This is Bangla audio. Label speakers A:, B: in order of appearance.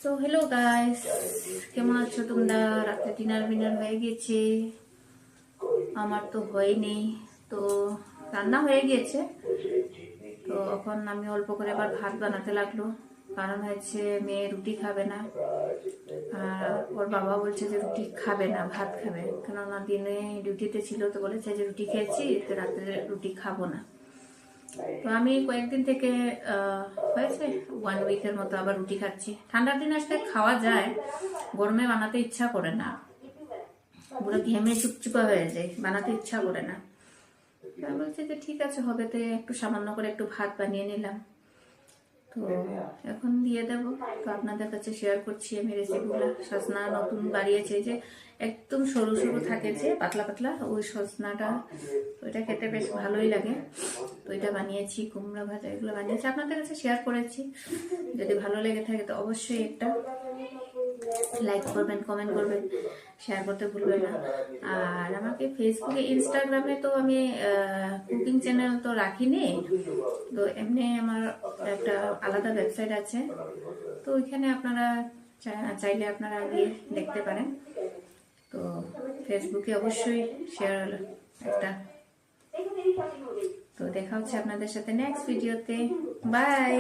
A: তো হ্যালো গাইস, কেমন আছো তোমরা? রাতে ডিনার হয়ে গেছে, আমার তো হয়নি। তো রান্না হয়ে গিয়েছে, তো এখন আমি অল্প করে আবার ভাত বানাতে লাগলো। কারণ হচ্ছে মেয়ে রুটি খাবে না, আর ওর বাবা বলছে যে রুটি খাবে না, ভাত খাবে। কেননা দিনে ডিউটিতে ছিল, তো বলেছে যে রুটি খেয়েছি, তো রাতে রুটি খাবো না। তো আমি কয়েকদিন থেকে হয়েছে 1 উইকের মতো আবার রুটি খাচ্ছি। ঠান্ডার দিন আসলে খাওয়া যায়, গরমে বানাতে ইচ্ছা করে না, পুরো ঘেমে চুপচুপা হয়ে যায়, বানাতে ইচ্ছা করে না। আমি বলছি যে ঠিক আছে হবে, তো একটু সামান্য করে একটু ভাত বানিয়ে নিলাম, তো এখন দিয়ে দেব। তো আপনাদের কাছে শেয়ার করছি আমি রেসিপিগুলো। সজনা নতুন বাড়িয়েছে, যে একদম সরু সরু থাকে, যে পাতলা পাতলা, ওই সজনাটা, ওইটা খেতে বেশ ভালোই লাগে। তো এটা বানিয়েছি, কুমড়া ভাজা এগুলো বানিয়েছি, আপনাদের কাছে শেয়ার করেছি। যদি ভালো লেগে থাকে তো অবশ্যই একটা লাইক করবেন, কমেন্ট করবেন, শেয়ার করতে ভুলবেন না। আর আমাকে ফেসবুকে, ইনস্টাগ্রামে তো আমি কুকিং চ্যানেল তো রাখিনি, তো এমনি আমার একটা আলাদা ওয়েবসাইট আছে, তো ওইখানে আপনারা চাইলে আপনারা গিয়ে দেখতে পারেন। তো ফেসবুকে অবশ্যই শেয়ার একটা। তো দেখা হচ্ছে আপনাদের সাথে নেক্সট ভিডিওতে। বাই।